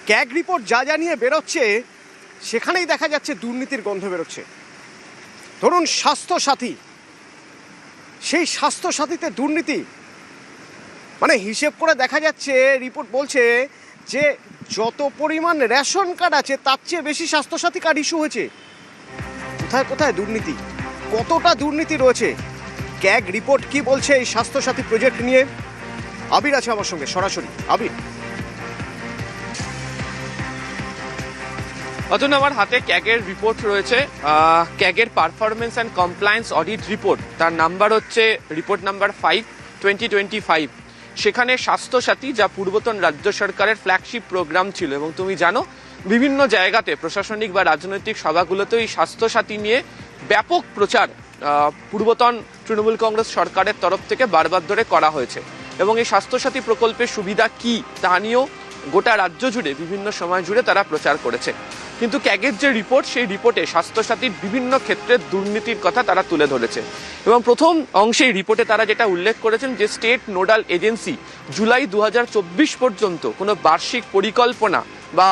CAG report যা যা নিয়ে বেরোচ্ছে সেখানেই দেখা যাচ্ছে দুর্নীতির গন্ধ বেরোচ্ছে। ধরুন স্বাস্থ্যসাথী, সেই স্বাস্থ্যসাথীতে দুর্নীতি, মানে হিসেব করে দেখা যাচ্ছে, রিপোর্ট বলছে যে যত পরিমাণ রেশন কার্ড আছে তার চেয়ে বেশি স্বাস্থ্যসাথী কার্ড ইস্যু হয়েছে। কোথায় কোথায় দুর্নীতি, কতটা দুর্নীতি রয়েছে, ক্যাগ রিপোর্ট কি বলছে এই স্বাস্থ্যসাথী প্রজেক্ট নিয়ে? আবির আছে আমার সঙ্গে সরাসরি। আবির, অতন আমার হাতে ক্যাগের রিপোর্ট রয়েছে, ক্যাগের performance and compliance audit report, তার নাম্বার হচ্ছে রিপোর্ট নাম্বার 5/2025। সেখানে স্বাস্থ্যসাথী, যা পূর্বতন রাজ্য সরকারের ফ্ল্যাগশিপ প্রোগ্রাম ছিল, এবং তুমি জানো বিভিন্ন জায়গাতে প্রশাসনিক বা রাজনৈতিক সভাগুলোতে এই স্বাস্থ্যসাথী নিয়ে ব্যাপক প্রচার পূর্বতন তৃণমূল কংগ্রেস সরকারের তরফ থেকে বারবার ধরে করা হয়েছে, এবং এই স্বাস্থ্যসাথী প্রকল্পের সুবিধা কি তা নিয়েও গোটা রাজ্য জুড়ে বিভিন্ন সময় জুড়ে তারা প্রচার করেছে। কিন্তু ক্যাগের যে রিপোর্ট, সেই রিপোর্টে স্বাস্থ্যসাথীর বিভিন্ন ক্ষেত্রে দুর্নীতির কথা তারা তুলে ধরেছে, এবং প্রথম অংশে রিপোর্টে তারা যেটা উল্লেখ করেছেন যে স্টেট নোডাল এজেন্সি জুলাই 2024 পর্যন্ত কোনো বার্ষিক পরিকল্পনা বা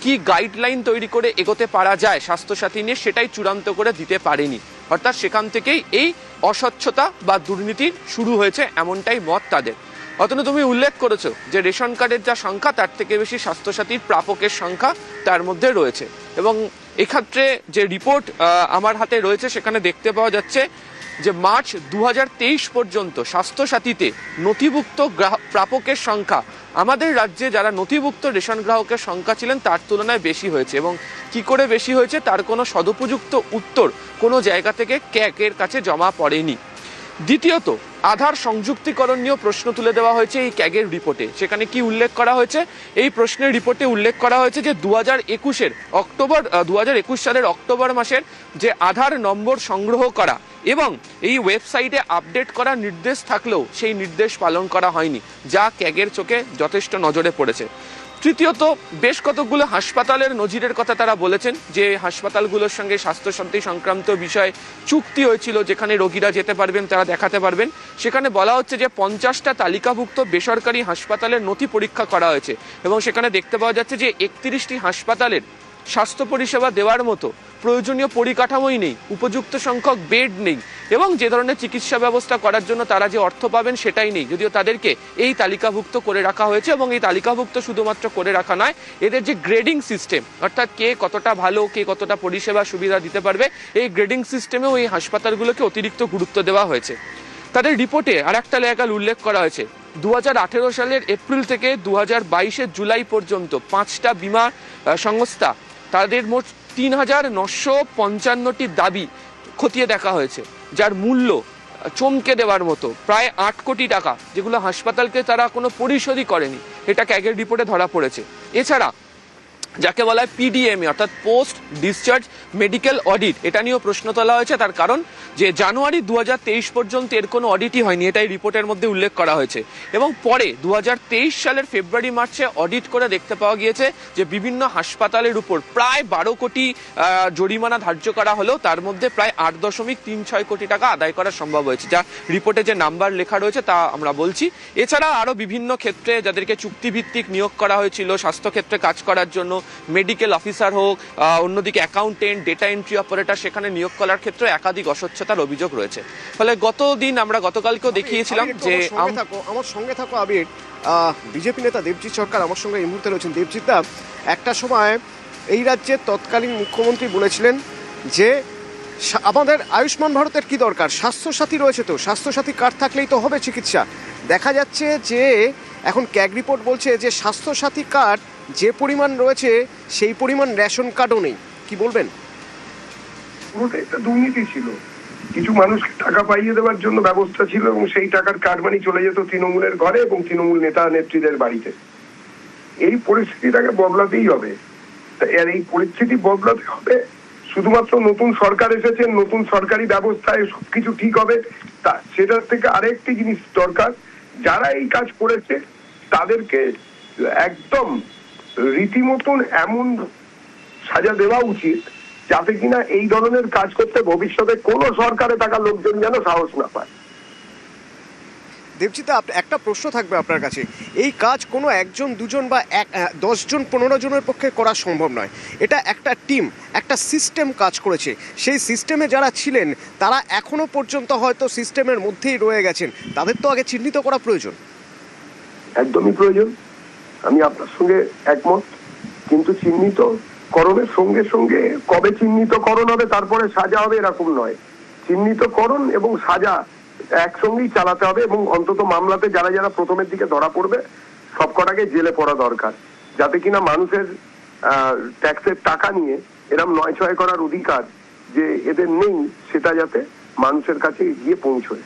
কি গাইডলাইন তৈরি করে এগোতে পারা যায় স্বাস্থ্যসাথী নিয়ে, সেটাই চূড়ান্ত করে দিতে পারেনি। অর্থাৎ সেখান থেকেই এই অস্বচ্ছতা বা দুর্নীতি শুরু হয়েছে, এমনটাই মত তাদের। অতএব তুমি উল্লেখ করেছো যে রেশন কার্ডের যা সংখ্যা তার থেকে বেশি স্বাস্থ্যসাথীর প্রাপকের সংখ্যা তার মধ্যে রয়েছে, এবং এক্ষেত্রে যে রিপোর্ট আমার হাতে রয়েছে সেখানে দেখতে পাওয়া যাচ্ছে যে মার্চ 2023 পর্যন্ত স্বাস্থ্যসাথীতে নথিভুক্ত প্রাপকের সংখ্যা আমাদের রাজ্যে যারা নথিভুক্ত রেশন গ্রাহকের সংখ্যা ছিলেন তার তুলনায় বেশি হয়েছে, এবং কি করে বেশি হয়েছে তার কোনো সদুপযুক্ত উত্তর কোনো জায়গা থেকে ক্যাগের কাছে জমা পড়েনি। দ্বিতীয়ত, আধার সংযুক্তিকরণ নিয়েও প্রশ্ন তুলে দেওয়া হয়েছে এই ক্যাগের রিপোর্টে। সেখানে কি উল্লেখ করা হয়েছে? এই প্রশ্নের রিপোর্টে উল্লেখ করা হয়েছে যে 2021 সালের অক্টোবর মাসের যে আধার নম্বর সংগ্রহ করা এবং এই ওয়েবসাইটে আপডেট করার নির্দেশ থাকলেও সেই নির্দেশ পালন করা হয়নি, যা ক্যাগের চোখে যথেষ্ট নজরে পড়েছে। তৃতীয়ত, বেশ কতগুলো হাসপাতালের নজিরের কথা তারা বলেছেন, যে হাসপাতালগুলোর সঙ্গে স্বাস্থ্যসাথী সংক্রান্ত বিষয়ে চুক্তি হয়েছিল, যেখানে রোগীরা যেতে পারবেন, তারা দেখাতে পারবেন। সেখানে বলা হচ্ছে যে 50টা তালিকাভুক্ত বেসরকারি হাসপাতালের নথি পরীক্ষা করা হয়েছে, এবং সেখানে দেখতে পাওয়া যাচ্ছে যে 31টি হাসপাতালের স্বাস্থ্য পরিষেবা দেওয়ার মতো প্রয়োজনীয় পরিকাঠামোই নেই, উপযুক্ত সংখ্যক বেড নেই, এবং যে ধরনের চিকিৎসা ব্যবস্থা করার জন্য তারা যে অর্থ পাবেন সেটাই নেই, যদিও তাদেরকে এই তালিকাভুক্ত করে রাখা হয়েছে। এবং এই তালিকাভুক্ত শুধুমাত্র করে রাখা নয়, এদের যে গ্রেডিং সিস্টেম, অর্থাৎ কে কতটা ভালো, কে কতটা পরিষেবা সুবিধা দিতে পারবে, এই গ্রেডিং সিস্টেমেও এই হাসপাতালগুলোকে অতিরিক্ত গুরুত্ব দেওয়া হয়েছে। তাদের রিপোর্টে আর একটা জায়গায় উল্লেখ করা হয়েছে 2018 সালের এপ্রিল থেকে 2022 জুলাই পর্যন্ত 5টা বিমা সংস্থা তাদের মোট 3,955টি দাবি খতিয়ে দেখা হয়েছে, যার মূল্য চমকে দেওয়ার মতো প্রায় 8 কোটি টাকা, যেগুলো হাসপাতালকে তারা কোনো পরিশোধই করেনি। এটা ক্যাগের রিপোর্টে ধরা পড়েছে। এছাড়া যাকে বলা হয় পিডিএমএ, অর্থাৎ পোস্ট ডিসচার্জ মেডিকেল অডিট, এটা নিয়েও প্রশ্ন তোলা হয়েছে। তার কারণ যে জানুয়ারি 2023 পর্যন্ত এর কোনো অডিটই হয়নি, এটাই রিপোর্টের মধ্যে উল্লেখ করা হয়েছে, এবং পরে 2023 সালের ফেব্রুয়ারি মার্চে অডিট করে দেখতে পাওয়া গিয়েছে যে বিভিন্ন হাসপাতালের উপর প্রায় 12 কোটি জরিমানা ধার্য করা হলেও তার মধ্যে প্রায় 8.36 কোটি টাকা আদায় করা সম্ভব হয়েছে, যা রিপোর্টে যে নাম্বার লেখা রয়েছে তা আমরা বলছি। এছাড়া আরও বিভিন্ন ক্ষেত্রে যাদেরকে চুক্তিভিত্তিক নিয়োগ করা হয়েছিল স্বাস্থ্যক্ষেত্রে কাজ করার জন্য, মেডিকেল অফিসার হোক, অন্যদিকে অ্যাকাউন্টেন্ট, ডেটা এন্ট্রি অপারেটর, সেখানে নিয়োগ করার ক্ষেত্রে একাধিক অস্বচ্ছতার অভিযোগ রয়েছে। ফলে গতকালকেও দেখিয়েছিলাম যে আমার সঙ্গে থাকো আবির, বিজেপি নেতা দেবজিৎ সরকার আমার সঙ্গে এই মুহূর্তে রয়েছেন। দেবজিৎ দা, একটা সময় এই রাজ্যের তৎকালীন মুখ্যমন্ত্রী বলেছিলেন যে আমাদের আয়ুষ্মান ভারতের কি দরকার, স্বাস্থ্যসাথী রয়েছে, তো স্বাস্থ্যসাথী কার্ড থাকলেই তো হবে চিকিৎসা। দেখা যাচ্ছে যে এখন ক্যাগ রিপোর্ট বলছে যে স্বাস্থ্যসাথী কার্ড যে পরিমাণ রয়েছে সেই পরিমাণ রেশন কার্ডও নেই। কি বলবেন? পুরোটা একটা দুর্নীতি ছিল। কিছু মানুষকে টাকা পাইয়ে দেওয়ার জন্য ব্যবস্থা ছিল, এবং সেই টাকার কার্ড মানি চলে যেত তৃণমূলের ঘরে এবং তৃণমূল নেতা নেত্রীদের বাড়িতে। এই পরিস্থিতিটাকে বদলাতেই হবে। আর এই পরিস্থিতি বদলাতে হবে শুধুমাত্র নতুন সরকার এসেছে, নতুন সরকারি ব্যবস্থায় সবকিছু ঠিক হবে তা, সেটার থেকে আরেকটি জিনিস দরকার, যারা এই কাজ করেছে তাদেরকে একদম রীতিমতন এমন সাজা দেওয়া উচিত যাতে কিনা এই ধরনের কাজ করতে ভবিষ্যতে কোনো সরকারে থাকা লোকজন যেন সাহস না পায়। দেবজিৎ, একটা প্রশ্ন থাকবে আপনার কাছে। এই কাজ কোনো একজন দুজন বা 10 জন 15 জনের পক্ষে করা সম্ভব নয়। এটা একটা টিম, একটা সিস্টেম কাজ করেছে। সেই সিস্টেমে যারা ছিলেন তারা এখনো পর্যন্ত হয়তো সিস্টেমের মধ্যেই রয়ে গেছেন, তাদের তো আগে চিহ্নিত করা প্রয়োজন। একদমই প্রয়োজন, আমি আপনার সঙ্গে একমত। কিন্তু চিহ্নিত করণের সঙ্গে সঙ্গে কবে চিহ্নিতকরণ হবে তারপরে সাজা হবে এরকম নয়। চিহ্নিতকরণ এবং সাজা একসঙ্গেই চালাতে হবে, এবং অন্তত মামলাতে যারা যারা প্রথমের দিকে ধরা পড়বে সবকটাকে জেলে পড়া দরকার, যাতে কিনা মানুষের ট্যাক্সের টাকা নিয়ে এরম নয় ছয় করার অধিকার যে এদের নেই সেটা যাতে মানুষের কাছে গিয়ে পৌঁছয়।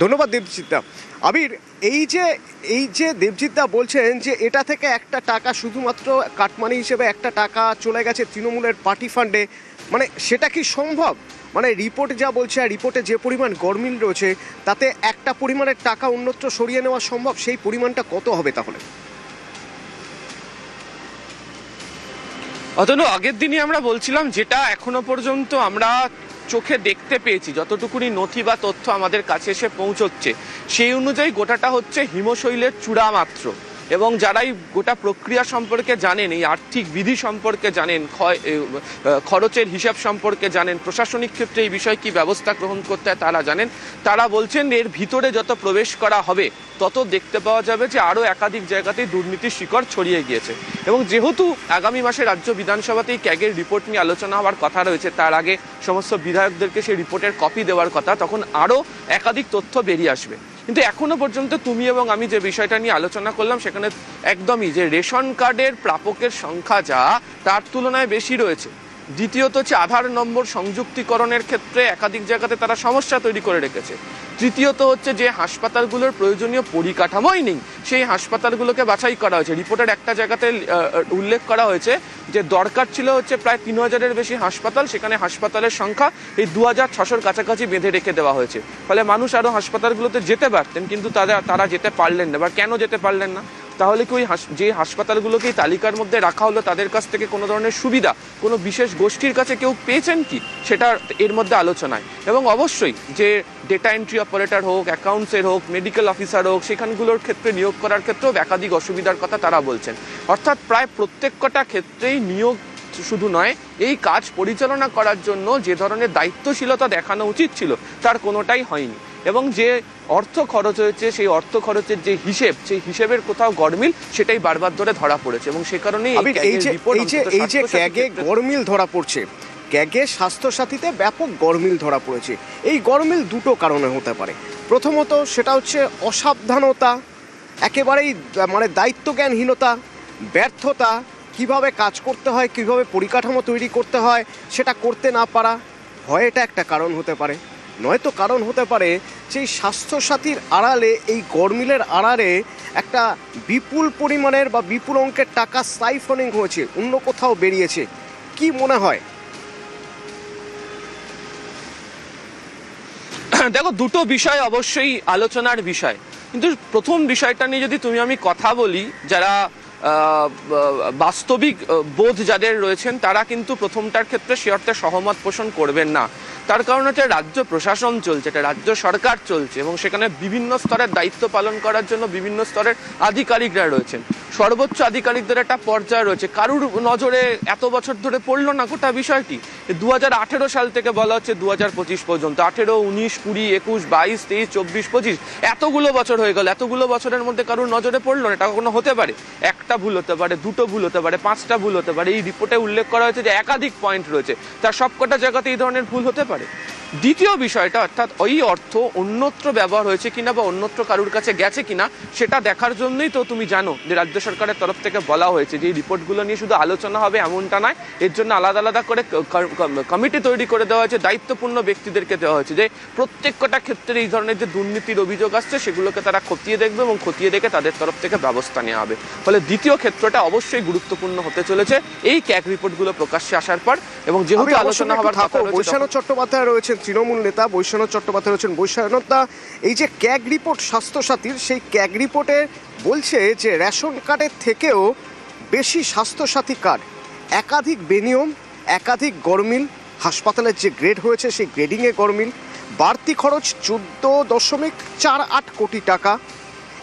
ধন্যবাদ দেবজিৎদা। আবির, এই যে দেবজিৎদা বলছেন যে এটা থেকে একটা টাকা শুধুমাত্র কাটমানি হিসেবে একটা টাকা চলে গেছে তৃণমূলের পার্টি ফান্ডে, মানে সেটা কি সম্ভব? মানে রিপোর্ট যা বলছে আর রিপোর্টে যে পরিমাণ গরমিল রয়েছে তাতে একটা পরিমাণের টাকা অন্যত্র সরিয়ে নেওয়া সম্ভব? সেই পরিমাণটা কত হবে তাহলে? অতনু, আগের দিনই আমরা বলছিলাম যেটা এখনো পর্যন্ত আমরা চোখে দেখতে পেয়েছি, যতটুকুনি নথি বা তথ্য আমাদের কাছে এসে পৌঁছচ্ছে সেই অনুযায়ী গোটাটা হচ্ছে হিমশৈলের চূড়া মাত্র। এবং যারাই গোটা প্রক্রিয়া সম্পর্কে জানেন, এই আর্থিক বিধি সম্পর্কে জানেন, খরচের হিসাব সম্পর্কে জানেন, প্রশাসনিক ক্ষেত্রে এই বিষয়ে কি ব্যবস্থা গ্রহণ করতে হয় তারা জানেন, তারা বলছেন এর ভিতরে যত প্রবেশ করা হবে তত দেখতে পাওয়া যাবে যে আরও একাধিক জায়গাতেই দুর্নীতির শিকড় ছড়িয়ে গিয়েছে। এবং যেহেতু আগামী মাসে রাজ্য বিধানসভাতেই ক্যাগের রিপোর্ট নিয়ে আলোচনা হওয়ার কথা রয়েছে, তার আগে সমস্ত বিধায়কদেরকে সেই রিপোর্টের কপি দেওয়ার কথা, তখন আরও একাধিক তথ্য বেরিয়ে আসবে। কিন্তু এখনো পর্যন্ত তুমি এবং আমি যে বিষয়টা নিয়ে আলোচনা করলাম সেখানে একদমই যে রেশন কার্ডের প্রাপকের সংখ্যা যা তার তুলনায় বেশি রয়েছে। দ্বিতীয়ত হচ্ছে আধার নম্বর সংযুক্তিকরণের ক্ষেত্রে একাধিক জায়গাতে তারা সমস্যা তৈরি করে রেখেছে। তৃতীয়ত হচ্ছে যে হাসপাতালগুলোর প্রয়োজনীয় পরিকাঠামোই নেই, সেই হাসপাতালগুলোকে বাছাই করা হয়েছে। রিপোর্টের একটা জায়গাতে উল্লেখ করা হয়েছে যে দরকার ছিল হচ্ছে প্রায় 3000-এর বেশি হাসপাতাল, সেখানে হাসপাতালের সংখ্যা এই 2600-র কাছাকাছি বেঁধে রেখে দেওয়া হয়েছে। ফলে মানুষ আরও হাসপাতালগুলোতে যেতে পারতেন, কিন্তু তারা যেতে পারলেন না। বা কেন যেতে পারলেন না? তাহলে কি ওই যে হাসপাতালগুলোকে এই তালিকার মধ্যে রাখা হলো তাদের কাছ থেকে কোনো ধরনের সুবিধা কোনো বিশেষ গোষ্ঠীর কাছে কেউ পেয়েছেন কি, সেটা এর মধ্যে আলোচনায়। এবং অবশ্যই যে ডেটা এন্ট্রি অপারেটর হোক, অ্যাকাউন্টসের হোক, মেডিকেল অফিসার হোক, সেখানগুলোর ক্ষেত্রে নিয়োগ করার ক্ষেত্রেও একাধিক অসুবিধার কথা তারা বলছেন। অর্থাৎ প্রায় প্রত্যেকটা ক্ষেত্রেই নিয়োগ শুধু নয়, এই কাজ পরিচালনা করার জন্য যে ধরনের দায়িত্বশীলতা দেখানো উচিত ছিল তার কোনোটাই হয়নি। এবং যে অর্থ খরচ হয়েছে সেই অর্থ খরচের যে হিসেব, সেই হিসেবের কোথাও গরমিল সেটাই বারবার ধরে ধরা পড়েছে। এবং সে কারণেই এই যে ক্যাগে গরমিল ধরা পড়ছে, ক্যাগে স্বাস্থ্যসাথীতে ব্যাপক গরমিল ধরা পড়েছে, এই গরমিল দুটো কারণে হতে পারে। প্রথমত সেটা হচ্ছে অসাবধানতা, একেবারেই মানে দায়িত্বজ্ঞানহীনতা, ব্যর্থতা, কিভাবে কাজ করতে হয়, কিভাবে পরিকাঠামো তৈরি করতে হয় সেটা করতে না পারা হয়, এটা একটা কারণ হতে পারে। নয়তো কারণ হতে পারে যে স্বাস্থ্যসাথীর আড়ালে, এই গরমিলের আড়ালে একটা বিপুল পরিমাণের বা বিপুল অঙ্কের টাকা সাইফনিং হয়েছে, অন্য কোথাও বেরিয়েছে। কি মনে হয়? দেখো, দুটো বিষয় অবশ্যই আলোচনার বিষয়, কিন্তু প্রথম বিষয়টা নিয়ে যদি তুমি আমি কথা বলি, যারা বাস্তবিক বোধ যাদের রয়েছেন তারা কিন্তু প্রথমটার ক্ষেত্রে সে অর্থে সহমত পোষণ করবেন না। তার কারণ হচ্ছে রাজ্য প্রশাসন চলছে, এটা রাজ্য সরকার চলছে, এবং সেখানে বিভিন্ন স্তরের দায়িত্ব পালন করার জন্য বিভিন্ন স্তরের আধিকারিকরা রয়েছেন। সর্বোচ্চ আধিকারিকদের একটা পর্যায় রয়েছে। কারুর নজরে এত বছর ধরে পড়লো না গোটা বিষয়টি। 2018 সাল থেকে বলা হচ্ছে 2025 পর্যন্ত, 18, 19, 20, 21, 22, 23, 24, 25 এতগুলো বছর হয়ে গেল। এতগুলো বছরের মধ্যে কারুর নজরে পড়লো না? এটা কখনো হতে পারে? একটা ভুল হতে পারে, দুটো ভুল হতে পারে, 5টা ভুল হতে পারে। এই রিপোর্টে উল্লেখ করা হয়েছে যে একাধিক পয়েন্ট রয়েছে, তার সবকটা জায়গাতে এই ধরনের ভুল হতে পারে। দ্বিতীয় বিষয়টা, অর্থাৎ ওই অর্থ অন্যত্র ব্যবহার হয়েছে কিনা বা অন্যত্র কারুর কাছে গেছে কিনা সেটা দেখার জন্যই তো তুমি জানো যে রাজ্য সরকারের তরফ থেকে বলা হয়েছে যে এই রিপোর্টগুলো নিয়ে শুধু আলোচনা হবে এমনটা নয়, এর জন্য আলাদা আলাদা করে কমিটি তৈরি করে দেওয়া হয়েছে, দায়িত্বপূর্ণ ব্যক্তিদেরকে দেওয়া হয়েছে, যে প্রত্যেকটা ক্ষেত্রে এই ধরনের যে দুর্নীতির অভিযোগ আসছে সেগুলোকে তারা খতিয়ে দেখবে এবং খতিয়ে দেখে তাদের তরফ থেকে ব্যবস্থা নেওয়া হবে। ফলে দ্বিতীয় ক্ষেত্রটা অবশ্যই গুরুত্বপূর্ণ হতে চলেছে এই ক্যাগ রিপোর্টগুলো প্রকাশ্যে আসার পর। এবং যেহেতু আলোচনা হওয়ার কথা রয়েছে, বৈশানব চট্টোপাধ্যায় রয়েছেন তৃণমূল নেতা, বৈশানব চট্টোপাধ্যায় রয়েছেন। বৈশানবদা, এই যে ক্যাগ রিপোর্ট স্বাস্থ্যসাথীর, সেই ক্যাগ রিপোর্টে বলছে যে রেশন কার্ডের থেকেও বেশি স্বাস্থ্যসাথী কার্ড, একাধিক বেনিয়ম, একাধিক গরমিল, হাসপাতালের যে গ্রেড হয়েছে সেই গ্রেডিংয়ে গরমিল, বাড়তি খরচ 14.48 কোটি টাকা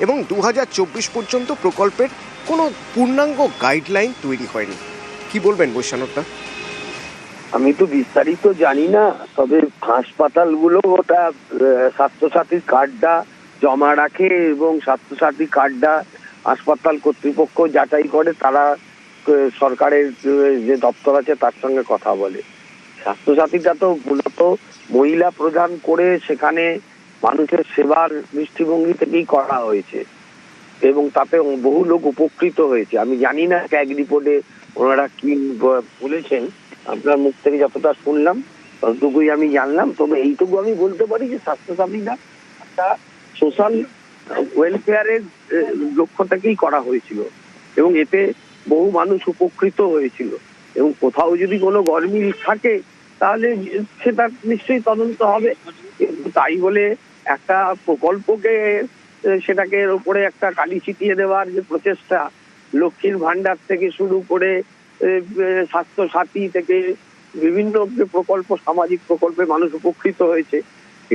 এবং 2024 পর্যন্ত প্রকল্পের কোনো পূর্ণাঙ্গ গাইডলাইন তৈরি হয়নি। কি বলবেন বৈশানবদা? আমি তো বিস্তারিত জানি না, তবে হাসপাতালগুলো ওটা স্বাস্থ্যসাথীর কার্ডটা জমা রাখে এবং স্বাস্থ্যসাথী কার্ডটা হাসপাতাল কর্তৃপক্ষ যাচাই করে, তারা সরকারের যে দপ্তর আছে তার সঙ্গে কথা বলে। স্বাস্থ্যসাথীটা তো মূলত মহিলা প্রদান করে সেখানে মানুষের সেবার দৃষ্টিভঙ্গি থেকেই করা হয়েছে এবং তাতে বহু লোক উপকৃত হয়েছে। আমি জানি না ক্যাগ রিপোর্টে ওনারা কি বলেছেন, আপনার মুখ থেকে যতটা শুনলাম ততটুকুই আমি জানলাম। তবে এইটুকু আমি বলতে পারি যে স্বাস্থ্যসাথীটা একটা সোশ্যাল ওয়েলফেয়ারের লক্ষ্য থেকেই করা হয়েছিল এবং এতে বহু মানুষ উপকৃত হয়েছিল। এবং কোথাও যদি কোনো গরমিল থাকে তাহলে সেটা নিশ্চয়ই তদন্ত হবে। তাই বলে একটা প্রকল্পকে সেটাকে উপরে একটা কালি ছিটিয়ে দেওয়ার যে প্রচেষ্টা, লক্ষ্মীর ভান্ডার থেকে শুরু করে স্বাস্থ্য সাথী থেকে বিভিন্ন প্রকল্প, সামাজিক প্রকল্পে মানুষ উপকৃত হয়েছে,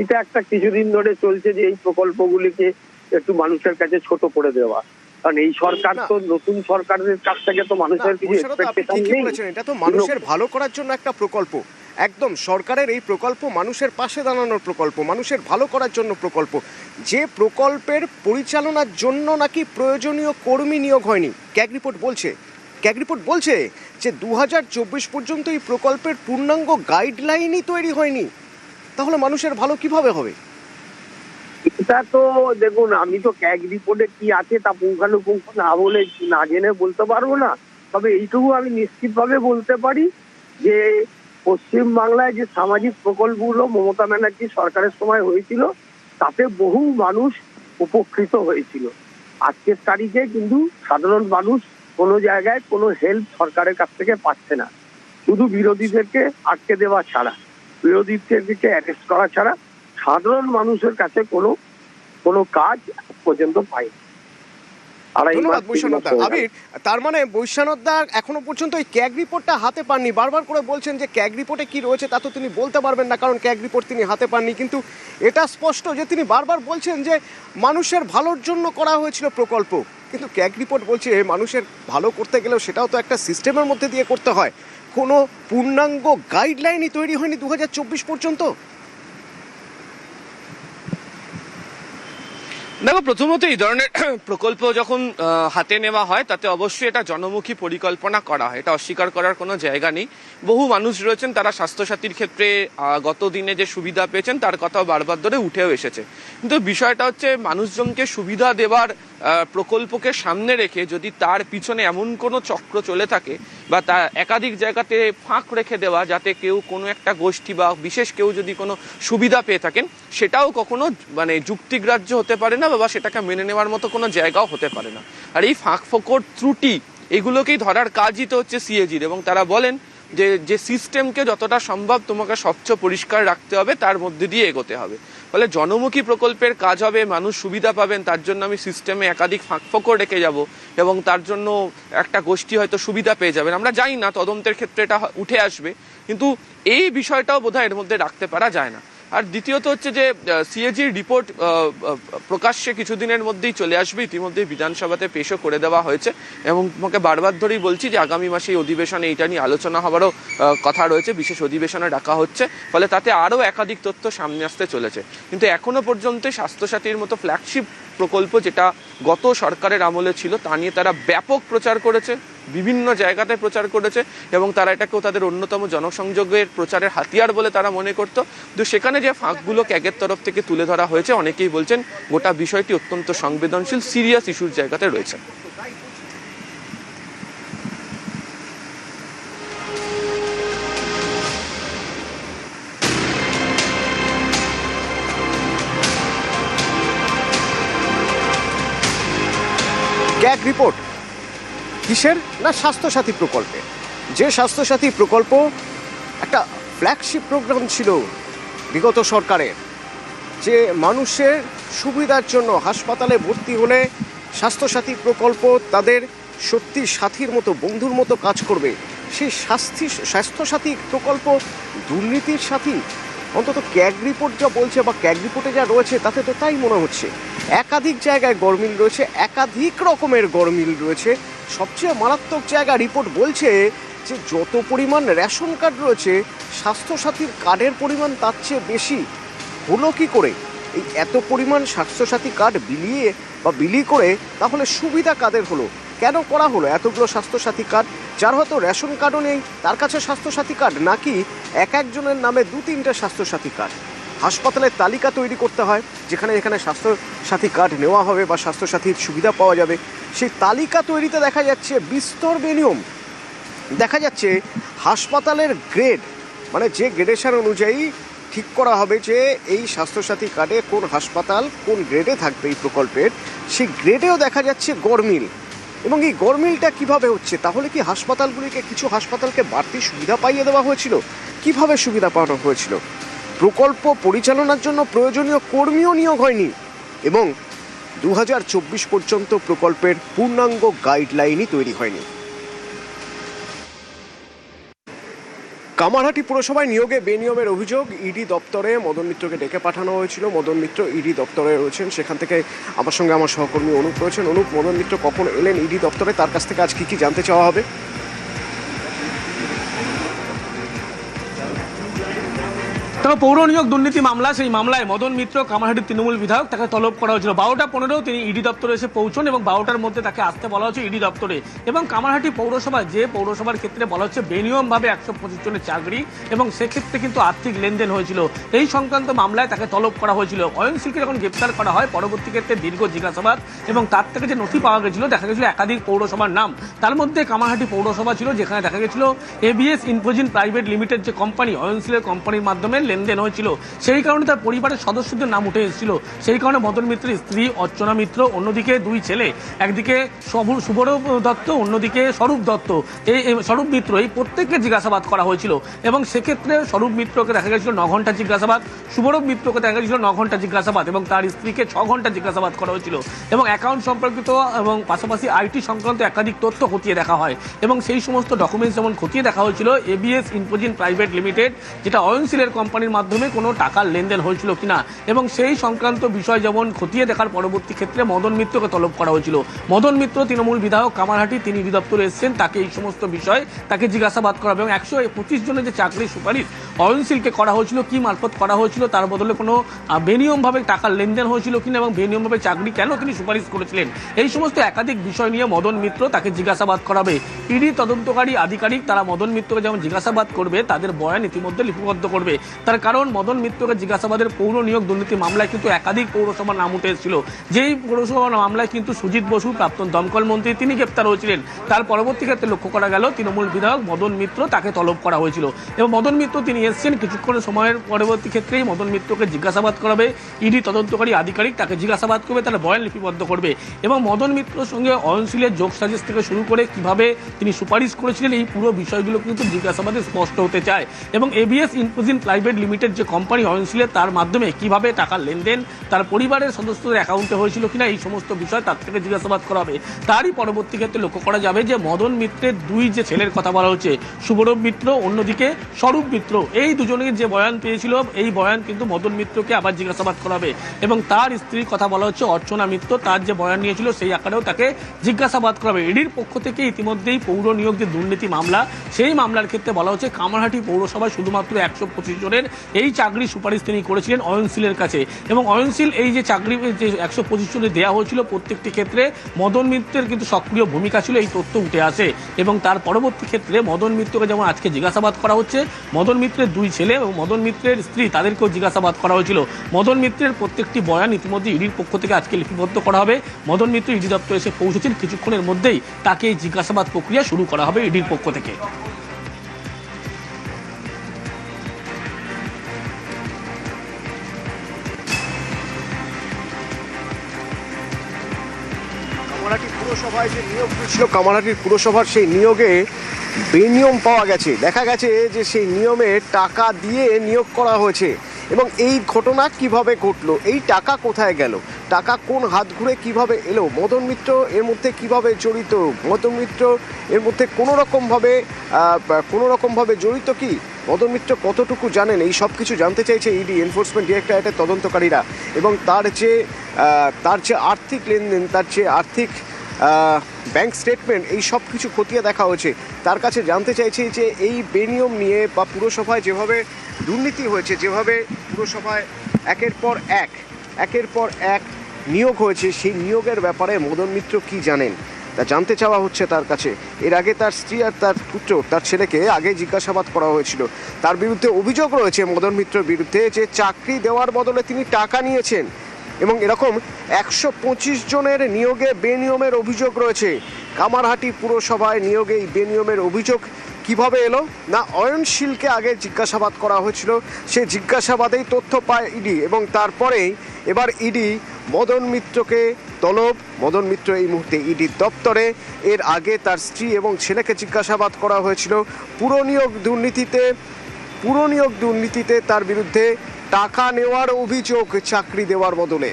এটা একটা কিছুদিন ধরে চলছে যে এই প্রকল্পগুলিকে একটু মানুষের কাছে ছোট করে দেওয়া। কারণ এই সরকার তো নতুন সরকারের কাছ থেকে তো মানুষের কিছু এক্সপেকটেশন নেই। এটা তো মানুষের ভালো করার জন্য একটা প্রকল্প, একদম সরকারের এই প্রকল্প মানুষের পাশে দাঁড়ানোর প্রকল্প, মানুষের ভালো করার জন্য প্রকল্প। যে প্রকল্পের পরিচালনার জন্য নাকি প্রয়োজনীয় কর্মী নিয়োগ হয়নি, ক্যাগ রিপোর্ট বলছে যে 2024 পর্যন্ত এই প্রকল্পের পূর্ণাঙ্গ গাইডলাইনই তৈরি হয়নি। তাহলে মানুষের ভালো কিভাবে হবে? এটা তো দেখুন, আমি তো ক্যাগ রিপোর্টে কি আছে তা পুঙ্খানুপুঙ্খ না জেনে বলতে পারবো না। তবে এইটুকু আমি নিশ্চিতভাবে বলতে পারি যে পশ্চিম বাংলায় যে সামাজিক প্রকল্পগুলো মমতা ব্যানার্জি সরকারের সময় হয়েছিল তাতে বহু মানুষ উপকৃত হয়েছিল। আজকের তারিখে কিন্তু সাধারণ মানুষ কোনো জায়গায় কোনো হেল্প সরকারের কাছ থেকে পাচ্ছে না, শুধু বিরোধীদেরকে আটকে দেওয়া ছাড়া, বিরোধীদেরকে অ্যারেস্ট করা ছাড়া সাধারণ মানুষের কাছে কোনো কাজ পর্যন্ত পায়নি। ধন্যবাদ বৈশানবদা। আবির, তার মানে বৈশানবদা এখনো পর্যন্ত এই ক্যাগ রিপোর্টটা হাতে পাননি। বারবার করে বলছেন যে ক্যাগ রিপোর্টে কি রয়েছে তা তো তিনি বলতে পারবেন না, কারণ ক্যাগ রিপোর্ট তিনি হাতে পাননি। কিন্তু এটা স্পষ্ট যে তিনি বারবার বলছেন যে মানুষের ভালোর জন্য করা হয়েছিল প্রকল্প, কিন্তু ক্যাগ রিপোর্ট বলছে মানুষের ভালো করতে গেলেও সেটাও তো একটা সিস্টেমের মধ্যে দিয়ে করতে হয়। কোনো পূর্ণাঙ্গ গাইডলাইনই তৈরি হয়নি 2024 পর্যন্ত। দেখো, প্রথমত এই ধরনের প্রকল্প যখন হাতে নেওয়া হয় তাতে অবশ্যই এটা জনমুখী পরিকল্পনা করা হয়, এটা অস্বীকার করার কোনো জায়গা নেই। বহু মানুষ রয়েছেন তারা স্বাস্থ্যসাথীর ক্ষেত্রে গত দিনে যে সুবিধা পেয়েছেন তার কথাও বারবার ধরে উঠেও এসেছে। কিন্তু বিষয়টা হচ্ছে মানুষজনকে সুবিধা দেওয়ার প্রকল্পকে সামনে রেখে যদি তার পিছনে এমন কোনো চক্র চলে থাকে বা তা একাধিক জায়গাতে ফাঁক রেখে দেওয়া যাতে কেউ কোনো একটা গোষ্ঠী বা বিশেষ কেউ যদি কোনো সুবিধা পেয়ে থাকেন, সেটাও কখনো মানে যুক্তিগ্রাহ্য হতে পারে না বা সেটাকে মেনে নেওয়ার মতো কোনো জায়গাও হতে পারে না। আর এই ফাঁক ফোকর ত্রুটি এগুলোকেই ধরার কাজই তো হচ্ছে সিএজির, এবং তারা বলেন যে সিস্টেমকে যতটা সম্ভব তোমাকে স্বচ্ছ পরিষ্কার রাখতে হবে, তার মধ্যে দিয়ে এগোতে হবে। ফলে জনমুখী প্রকল্পের কাজ হবে, মানুষ সুবিধা পাবেন, তার জন্য আমি সিস্টেমে একাধিক ফাঁকফোকর রেখে যাব এবং তার জন্য একটা গোষ্ঠী হয়তো সুবিধা পেয়ে যাবেন। আমরা জানি না, তদন্তের ক্ষেত্রে এটা উঠে আসবে, কিন্তু এই বিষয়টাও বোধহয় এর মধ্যে রাখতে পারা যায় না। আর দ্বিতীয়ত হচ্ছে যে সিএজির রিপোর্ট প্রকাশ্যে কিছুদিনের মধ্যেই চলে আসবে, ইতিমধ্যেই বিধানসভাতে পেশও করে দেওয়া হয়েছে এবং তোমাকে বারবার ধরেই বলছি যে আগামী মাসে এই অধিবেশনে এইটা নিয়ে আলোচনা হওয়ারও কথা রয়েছে, বিশেষ অধিবেশনে ডাকা হচ্ছে, ফলে তাতে আরও একাধিক তথ্য সামনে আসতে চলেছে। কিন্তু এখনো পর্যন্ত স্বাস্থ্যসাথীর মতো ফ্ল্যাগশিপ প্রকল্প যেটা গত সরকারের আমলে ছিল তা নিয়ে তারা ব্যাপক প্রচার করেছে, বিভিন্ন জায়গাতে প্রচার করেছে এবং তারা এটাকেও তাদের অন্যতম জনসংযোগের প্রচারের হাতিয়ার বলে তারা মনে করত। কিন্তু সেখানে যে ফাঁকগুলো ক্যাগের তরফ থেকে তুলে ধরা হয়েছে, অনেকেই বলছেন গোটা বিষয়টি অত্যন্ত সংবেদনশীল, সিরিয়াস ইস্যুর জায়গাতে রয়েছে। ক্যাগ রিপোর্ট কিসের না? স্বাস্থ্যসাথী প্রকল্পে। যে স্বাস্থ্যসাথী প্রকল্প একটা ফ্ল্যাগশিপ প্রোগ্রাম ছিল বিগত সরকারের, যে মানুষের সুবিধার জন্য হাসপাতালে ভর্তি হলে স্বাস্থ্যসাথী প্রকল্প তাদের সত্যি সাথীর মতো, বন্ধুর মতো কাজ করবে, সেই স্বাস্থ্যসাথী প্রকল্প দুর্নীতির সাথী, অন্তত ক্যাগ রিপোর্ট যা বলছে বা ক্যাগ রিপোর্টে যা রয়েছে তাতে তো তাই মনে হচ্ছে। একাধিক জায়গায় গরমিল রয়েছে, একাধিক রকমের গরমিল রয়েছে। সবচেয়ে মারাত্মক জায়গা রিপোর্ট বলছে যে যত পরিমাণ রেশন কার্ড রয়েছে স্বাস্থ্যসাথীর কার্ডের পরিমাণ তার চেয়ে বেশি। হলো কি করে এই এত পরিমাণ স্বাস্থ্যসাথী কার্ড বিলি করে? তাহলে সুবিধা কাদের হলো? কেন করা হলো এতগুলো স্বাস্থ্যসাথী কার্ড? যার হয়তো রেশন কার্ডও নেই তার কাছে স্বাস্থ্যসাথী কার্ড, নাকি এক একজনের নামে 2-3টে স্বাস্থ্যসাথী কার্ড? হাসপাতালের তালিকা তৈরি করতে হয় যেখানে স্বাস্থ্যসাথী কার্ড নেওয়া হবে বা স্বাস্থ্যসাথীর সুবিধা পাওয়া যাবে। সেই তালিকা তৈরিতে দেখা যাচ্ছে বিস্তর বেনিয়ম। দেখা যাচ্ছে হাসপাতালের গ্রেড, মানে যে গ্রেডেশন অনুযায়ী ঠিক করা হবে যে এই স্বাস্থ্যসাথী কার্ডে কোন হাসপাতাল কোন গ্রেডে থাকবে এই প্রকল্পের, সেই গ্রেডেও দেখা যাচ্ছে গরমিল। এবং এই গরমিলটা কিভাবে হচ্ছে? তাহলে কি হাসপাতালগুলিকে, কিছু হাসপাতালকে বাড়তি সুবিধা পাইয়ে দেওয়া হয়েছিল? কিভাবে সুবিধা পাওয়ানো হয়েছিল? প্রকল্প পরিচালনার জন্য প্রয়োজনীয় কর্মীও নিয়োগ হয়নি এবং 2024 পর্যন্ত প্রকল্পের পূর্ণাঙ্গ গাইডলাইনই তৈরি হয়নি। কামারহাটি পুরসভায় নিয়োগে বেনিয়মের অভিযোগ। ইডি দপ্তরে মদন মিত্রকে ডেকে পাঠানো হয়েছিল। মদন মিত্র ইডি দপ্তরে রয়েছেন, সেখান থেকে আমার সঙ্গে আমার সহকর্মী অনুপ রয়েছেন। অনুপ, মদন মিত্র কখন এলেন ইডি দপ্তরে, তার কাছ থেকে আজ কি জানতে চাওয়া হবে? তবে পৌর নিয়োগ দুর্নীতি মামলা, সেই মামলায় মদন মিত্র কামারহাটির তৃণমূল বিধায়ক, তাকে তলব করা হয়েছিল। 12:15 তিনি ইডি দপ্তরে এসে পৌঁছন এবং 12টার মধ্যে তাকে আসতে বলা হচ্ছে ইডি দপ্তরে। এবং কামারহাটি পৌরসভায়, যে পৌরসভার ক্ষেত্রে বলা হচ্ছে বেনিয়মভাবে 125 জনের চাকরি এবং সেক্ষেত্রে কিন্তু আর্থিক লেনদেন হয়েছিল, এই সংক্রান্ত মামলায় তাকে তলব করা হয়েছিল। অয়নশীলকে যখন গ্রেপ্তার করা হয়, পরবর্তী ক্ষেত্রে দীর্ঘ জিজ্ঞাসাবাদ এবং তার থেকে যে নথি পাওয়া গেছিল, দেখা গেছিল একাধিক পৌরসভার নাম। তার মধ্যে কামারহাটি পৌরসভা ছিল, যেখানে দেখা গেছিল এবিএস ইনফোজিন প্রাইভেট লিমিটেড যে কোম্পানি, অয়নশীলের কোম্পানির মাধ্যমে লেনদেন হয়েছিল। সেই কারণে তার পরিবারের সদস্যদের নাম উঠে এসেছিল। সেই কারণে মদন মিত্রের স্ত্রী অর্চনা মিত্র, অন্যদিকে দুই ছেলে, একদিকে শুভরূপ দত্ত, অন্যদিকে স্বরূপ দত্ত, এই স্বরূপ মিত্র, এই প্রত্যেককে জিজ্ঞাসাবাদ করা হয়েছিল। এবং সেক্ষেত্রে স্বরূপ মিত্রকে দেখা গেছিল 9 ঘন্টা জিজ্ঞাসাবাদ, শুভরূপ মিত্রকে দেখা গেছিল 9 ঘন্টা জিজ্ঞাসাবাদ এবং তার স্ত্রীকে 6 ঘন্টা জিজ্ঞাসাবাদ করা হয়েছিল। এবং অ্যাকাউন্ট সম্পর্কিত এবং পাশাপাশি আইটি সংক্রান্ত একাধিক তথ্য খতিয়ে দেখা হয় এবং সেই সমস্ত ডকুমেন্টস যেমন খতিয়ে দেখা হয়েছিল এবিএস ইনফোজিন প্রাইভেট লিমিটেড, যেটা অয়নশীলের কোম্পানির মাধ্যমে কোনো টাকার লেনদেন হয়েছিল কিনা, এবং সেই সংক্রান্ত বিষয় যেমন খতিয়ে দেখার পরবর্তী ক্ষেত্রে মদন মিত্রকে তলব করা হয়েছিল। মদন মিত্র তৃণমূল বিধায়ক কামারহাটি, তিনি ইডি দপ্তরে এসেছেন, তাকে এই সমস্ত বিষয় তাকে জিজ্ঞাসাবাদ করা এবং 125 জনের যে চাকরির সুপারিশ অয়নশীলকে করা হয়েছিল, কি মারফত করা হয়েছিল, তার বদলে কোনো বেনিয়মভাবে টাকার লেনদেন হয়েছিল কিনা এবং বেনিয়মভাবে চাকরি কেন তিনি সুপারিশ করেছিলেন, এই সমস্ত একাধিক বিষয় নিয়ে মদন মিত্র তাকে জিজ্ঞাসাবাদ করাবে। ইডি তদন্তকারী আধিকারিক তারা মদন মিত্রকে যেমন জিজ্ঞাসাবাদ করবে, তাদের বয়ান ইতিমধ্যে লিপিবদ্ধ করবে। তার কারণ মদন মিত্রকে জিজ্ঞাসাবাদের পৌর নিয়োগ দুর্নীতি মামলায় কিন্তু একাধিক পৌরসভার নাম উঠে এসেছিল। যেই পৌরসভার মামলায় কিন্তু সুজিত বসু, প্রাক্তন দমকল মন্ত্রী, তিনি গ্রেপ্তার হয়েছিলেন। তার পরবর্তী ক্ষেত্রে লক্ষ্য করা গেল তৃণমূল বিধায়ক মদন মিত্র, তাকে তলব করা হয়েছিল এবং মদন মিত্র তিনি এসেছেন। কিছুক্ষণ সময়ের পরবর্তী ক্ষেত্রেই মদন মিত্রকে জিজ্ঞাসাবাদ করাবে ইডি তদন্তকারী আধিকারিক, তাকে জিজ্ঞাসাবাদ করবে, তার বয়ান লিপিবদ্ধ করবে এবং মদন মিত্রর সঙ্গে অয়নশীলের যোগ সাজেশ থেকে শুরু করে কিভাবে তিনি সুপারিশ করেছিলেন, এই পুরো বিষয়গুলো কিন্তু জিজ্ঞাসাবাদে স্পষ্ট হতে চায়। এবং এবিএস ইনফোজিন প্রাইভেট লিমিটেড যে কোম্পানি অয়নশীলের, তার মাধ্যমে কিভাবে টাকার লেনদেন তার পরিবারের সদস্যদের অ্যাকাউন্টে হয়েছিল কিনা, এই সমস্ত বিষয় তার থেকে জিজ্ঞাসাবাদ করা হবে। তারই পরবর্তী ক্ষেত্রে লক্ষ্য করা যাবে যে মদন মিত্রের দুই যে ছেলের কথা বলা হচ্ছে, শুভরূপ মিত্র, অন্যদিকে স্বরূপ মিত্র, এই দুজনের যে বয়ান পেয়েছিল, এই বয়ান কিন্তু মদন মিত্রকে আবার জিজ্ঞাসাবাদ করা হবে এবং তার স্ত্রীর কথা বলা হচ্ছে অর্চনা মিত্র, তার যে বয়ান নিয়েছিল সেই আকারেও তাকে জিজ্ঞাসাবাদ করা হবে। ইডির পক্ষ থেকে ইতিমধ্যেই পৌর নিয়োগ যে দুর্নীতি মামলা, সেই মামলার ক্ষেত্রে বলা হচ্ছে কামারহাটি পৌরসভায় শুধুমাত্র 125 জনের এই চাকরি সুপারিশ তিনি করেছিলেন অয়নশীলের কাছে এবং অয়নশীল এই যে চাকরি যে 125 জনের দেওয়া হয়েছিল, প্রত্যেকটি ক্ষেত্রে মদন মিত্রের কিন্তু সক্রিয় ভূমিকা ছিল, এই তথ্য উঠে আসে। এবং তার পরবর্তী ক্ষেত্রে মদন মিত্রকে যেমন আজকে জিজ্ঞাসাবাদ করা হচ্ছে, মদন মিত্রের দুই ছেলে এবং মদন মিত্রের স্ত্রী, তাদেরকেও জিজ্ঞাসাবাদ করা হয়েছিল। মদন মিত্রের প্রত্যেকটি বয়ান ইতিমধ্যে ইডির পক্ষ থেকে আজকে লিপিবদ্ধ করা হবে। মদন মিত্র ইডি দপ্তরে এসে পৌঁছেছেন, কিছুক্ষণের মধ্যেই তাকে এই জিজ্ঞাসাবাদ প্রক্রিয়া শুরু করা হবে ইডির পক্ষ থেকে। কামারহাটি পুরসভায় যে নিয়োগ ছিল, কামারহাটির পুরসভার সেই নিয়োগে বেনিয়ম পাওয়া গেছে। দেখা গেছে যে সেই নিয়মে টাকা দিয়ে নিয়োগ করা হয়েছে এবং এই ঘটনা কিভাবে ঘটলো, এই টাকা কোথায় গেল, টাকা কোন হাত ঘুরে কিভাবে এলো, মদন মিত্র এর মধ্যে কিভাবে জড়িত, মদন মিত্র এর মধ্যে কোনো রকমভাবে জড়িত কি, মদন মিত্র কতটুকু জানেন, এই সব কিছু জানতে চাইছে ইডি, এনফোর্সমেন্ট ডিরেক্টরেটের তদন্তকারীরা। এবং তার যে আর্থিক লেনদেন, তার যে আর্থিক ব্যাংক স্টেটমেন্ট, এই সব কিছু খতিয়ে দেখা হয়েছে। তার কাছে জানতে চাইছে যে এই বেনিয়ম নিয়ে বা পুরসভায় যেভাবে দুর্নীতি হয়েছে, যেভাবে পুরসভায় একের পর এক নিয়োগ হয়েছে, সেই নিয়োগের ব্যাপারে মদন মিত্র কি জানেন তা জানতে চাওয়া হচ্ছে তার কাছে। এর আগে তার স্ত্রী আর তার পুত্র, তার ছেলেকে আগে জিজ্ঞাসাবাদ করা হয়েছিল। তার বিরুদ্ধে অভিযোগ রয়েছে মদন মিত্রের বিরুদ্ধে যে চাকরি দেওয়ার বদলে তিনি টাকা নিয়েছেন, এবং এরকম 125 জনের নিয়োগে বেনিয়মের অভিযোগ রয়েছে। কামারহাটি পুরসভায় নিয়োগে এই বেনিয়মের অভিযোগ কিভাবে এলো না, অয়নশীলকে আগে জিজ্ঞাসাবাদ করা হয়েছিল, সেই জিজ্ঞাসাবাদেই তথ্য পায় ইডি, এবং তারপরেই এবার ইডি মদন মিত্রকে তলব। মদন মিত্র এই মুহূর্তে ইডির দপ্তরে। এর আগে তার স্ত্রী এবং ছেলেকে জিজ্ঞাসাবাদ করা হয়েছিল পুরনিয়োগ দুর্নীতিতে তার বিরুদ্ধে টাকা নেওয়ার অভিযোগ চাকরি দেওয়ার বদলে।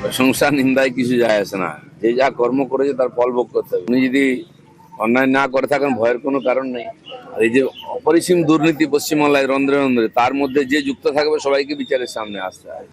প্রশংসা নিন্দায় কিছু যায় আসে না, যে যা কর্ম করেছে তার ফল ভোগ করতে হবে। উনি যদি অন্যায় না করে থাকেন ভয়ের কোনো কারণ নেই। আর এই যে অপরিসীম দুর্নীতি পশ্চিমবাংলায় রন্ধ্রে রন্ধ্রে, তার মধ্যে যে যুক্ত থাকবে সবাইকে বিচারের সামনে আসতে হয়।